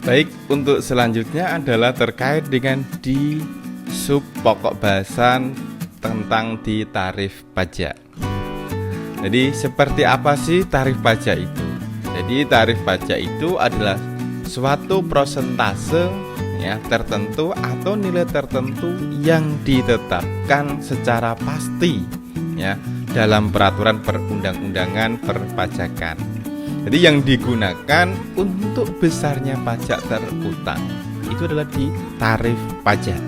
Baik, untuk selanjutnya adalah terkait dengan di sub pokok bahasan tentang di tarif pajak. Jadi seperti apa sih tarif pajak itu? Jadi tarif pajak itu adalah suatu persentase tertentu atau nilai tertentu yang ditetapkan secara pasti dalam peraturan perundang-undangan perpajakan. Jadi yang digunakan untuk besarnya pajak terutang itu adalah di tarif pajak.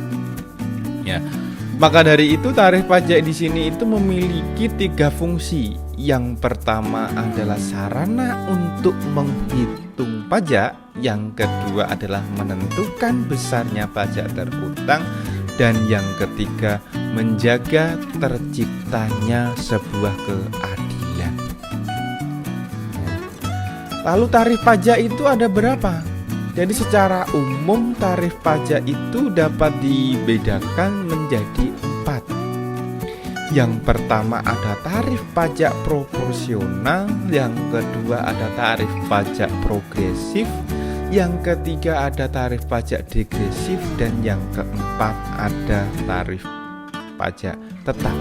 Maka dari itu tarif pajak di sini itu memiliki 3 fungsi. Yang pertama adalah sarana untuk menghitung pajak, yang kedua adalah menentukan besarnya pajak terutang, dan yang ketiga menjaga terciptanya sebuah keadilan. Lalu tarif pajak itu ada berapa? Jadi secara umum tarif pajak itu dapat dibedakan menjadi 4. Yang pertama ada tarif pajak proporsional, yang kedua ada tarif pajak progresif, yang ketiga ada tarif pajak degresif, dan yang keempat ada tarif pajak tetap.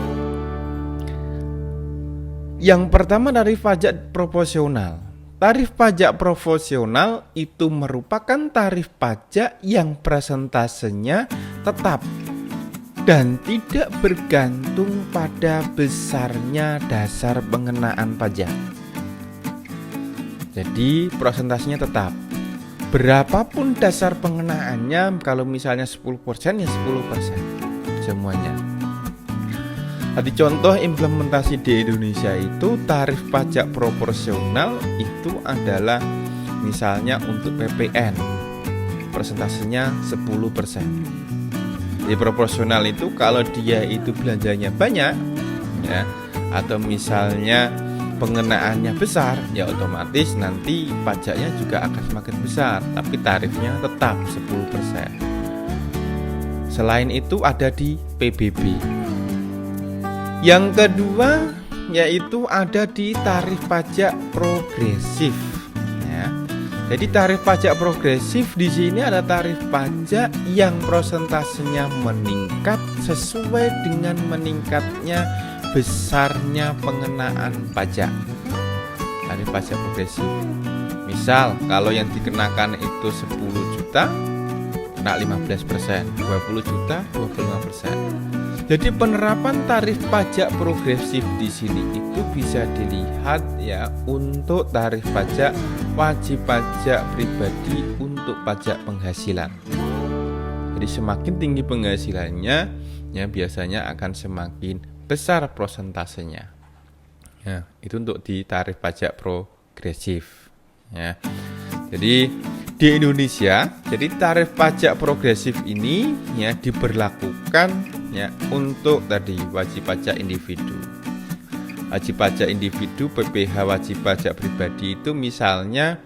Yang pertama tarif pajak proporsional. Tarif pajak proporsional itu merupakan tarif pajak yang persentasenya tetap dan tidak bergantung pada besarnya dasar pengenaan pajak. Jadi persentasenya tetap. Berapapun dasar pengenaannya, kalau misalnya 10% ya 10% semuanya. Tadi contoh implementasi di Indonesia itu tarif pajak proporsional itu adalah misalnya untuk PPN persentasenya 10%. Di proporsional itu kalau dia itu belanjanya banyak atau misalnya pengenaannya besar, ya otomatis nanti pajaknya juga akan semakin besar, tapi tarifnya tetap 10%. Selain itu ada di PBB. Yang kedua yaitu ada di tarif pajak progresif. Jadi tarif pajak progresif di sini ada tarif pajak yang persentasenya meningkat sesuai dengan meningkatnya besarnya pengenaan pajak. Tarif pajak progresif. Misal kalau yang dikenakan itu 10 juta kena 15%, 20 juta 25%. Jadi penerapan tarif pajak progresif di sini itu bisa dilihat untuk tarif pajak wajib pajak pribadi untuk pajak penghasilan. Jadi semakin tinggi penghasilannya biasanya akan semakin besar prosentasenya. Itu untuk di tarif pajak progresif. Jadi di Indonesia, jadi tarif pajak progresif ini diberlakukan untuk tadi wajib pajak individu. Wajib pajak individu, PPh wajib pajak pribadi itu misalnya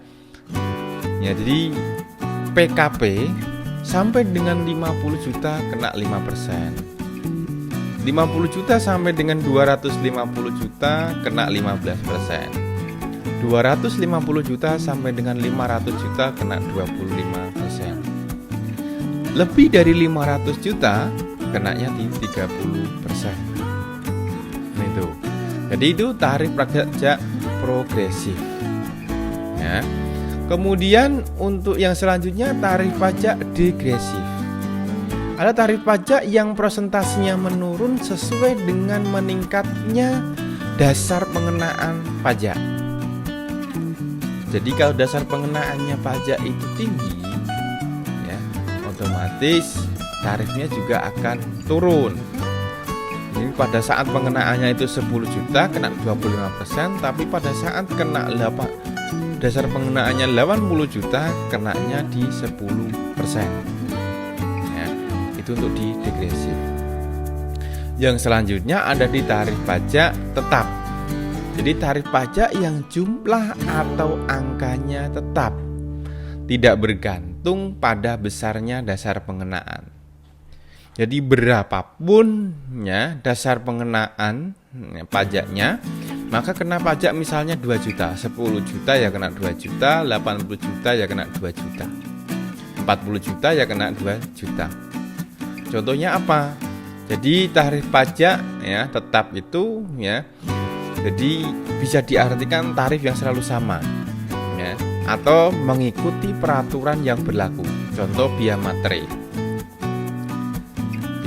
jadi PKP sampai dengan 50 juta kena 5%. 50 juta sampai dengan 250 juta kena 15%. 250 juta sampai dengan 500 juta kena 25%. Lebih dari 500 juta kenanya di 30%. Itu. Jadi itu tarif pajak progresif. Kemudian untuk yang selanjutnya tarif pajak degresif. Ada tarif pajak yang persentasenya menurun sesuai dengan meningkatnya dasar pengenaan pajak. Jadi kalau dasar pengenaannya pajak itu tinggi, otomatis tarifnya juga akan turun. Jadi pada saat pengenaannya itu 10 juta kena 25%, tapi pada saat kena dasar pengenaannya 80 juta kenanya di 10%. Itu untuk di degresif. Yang selanjutnya ada di tarif pajak tetap. Jadi tarif pajak yang jumlah atau angkanya tetap, tidak bergantung pada besarnya dasar pengenaan. Jadi berapapun dasar pengenaan pajaknya, maka kena pajak misalnya 2 juta, 10 juta ya kena 2 juta, 80 juta ya kena 2 juta. 40 juta ya kena 2 juta. Contohnya apa? Jadi tarif pajak ya tetap itu ya. Jadi bisa diartikan tarif yang selalu sama ya, atau mengikuti peraturan yang berlaku. Contoh biaya materai.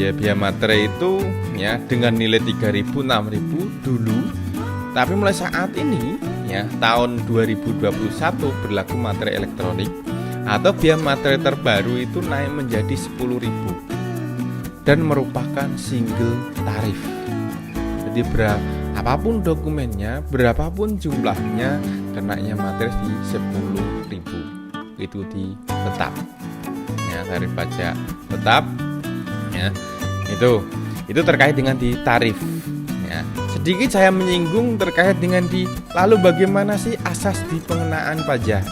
Biaya materai itu ya dengan nilai 3.000 6.000 dulu, tapi mulai saat ini ya tahun 2021 berlaku materai elektronik atau biaya materai terbaru itu naik menjadi 10.000 dan merupakan single tarif. Jadi apapun dokumennya, berapapun jumlahnya, kenanya materi di 10.000 itu tetap ya, tarif pajak tetap ya. Itu terkait dengan di tarif ya. Sedikit saya menyinggung terkait dengan lalu bagaimana sih asas di pengenaan pajak.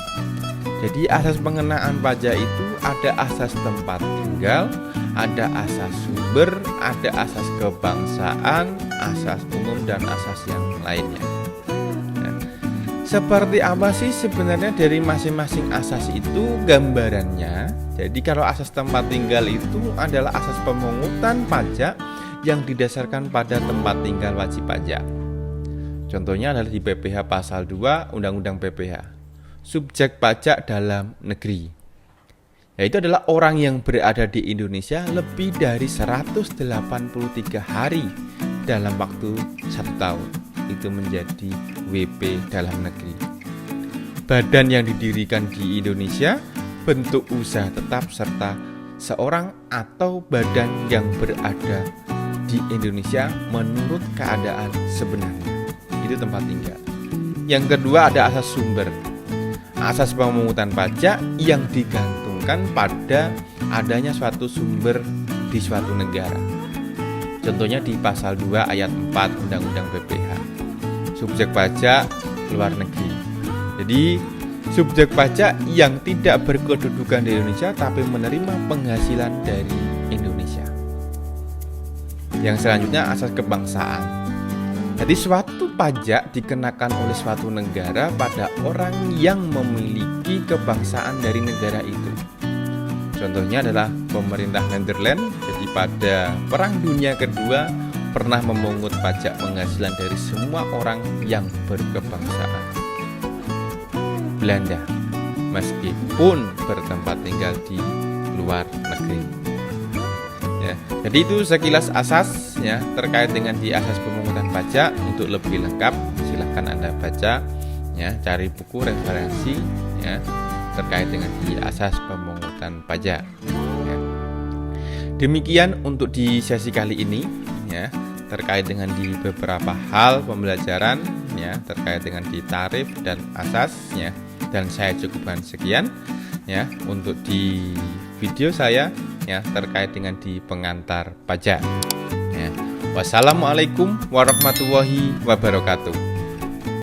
Jadi asas pengenaan pajak itu ada asas tempat tinggal, ada asas sumber, ada asas kebangsaan, asas umum, dan asas yang lainnya. Nah, seperti apa sih sebenarnya dari masing-masing asas itu gambarannya? Jadi kalau asas tempat tinggal itu adalah asas pemungutan pajak yang didasarkan pada tempat tinggal wajib pajak. Contohnya adalah di PPh pasal 2 Undang-Undang PPh. Subjek pajak dalam negeri, yaitu adalah orang yang berada di Indonesia lebih dari 183 hari dalam waktu 1 tahun. Itu menjadi WP dalam negeri. Badan yang didirikan di Indonesia, bentuk usaha tetap, serta seorang atau badan yang berada di Indonesia menurut keadaan sebenarnya. Itu tempat tinggal. Yang kedua ada asas sumber. Asas pemungutan pajak yang digantungkan pada adanya suatu sumber di suatu negara. Contohnya di pasal 2 ayat 4 Undang-Undang PPh. Subjek pajak luar negeri. Jadi subjek pajak yang tidak berkedudukan di Indonesia tapi menerima penghasilan dari Indonesia. Yang selanjutnya asas kebangsaan. Jadi suatu pajak dikenakan oleh suatu negara pada orang yang memiliki kebangsaan dari negara itu. Contohnya adalah pemerintah Netherlands. Jadi pada Perang Dunia Kedua pernah memungut pajak penghasilan dari semua orang yang berkebangsaan Belanda, meskipun bertempat tinggal di luar negeri. Ya, jadi itu sekilas asas ya terkait dengan di asas pemungutan pajak. Untuk lebih lengkap silahkan Anda baca ya, cari buku referensi ya terkait dengan di asas pemungutan pajak ya. Demikian untuk di sesi kali ini ya terkait dengan di beberapa hal pembelajaran ya terkait dengan di tarif dan asas ya, dan saya cukupkan sekian ya untuk di video saya ya terkait dengan di pengantar pajak ya. Wassalamualaikum warahmatullahi wabarakatuh.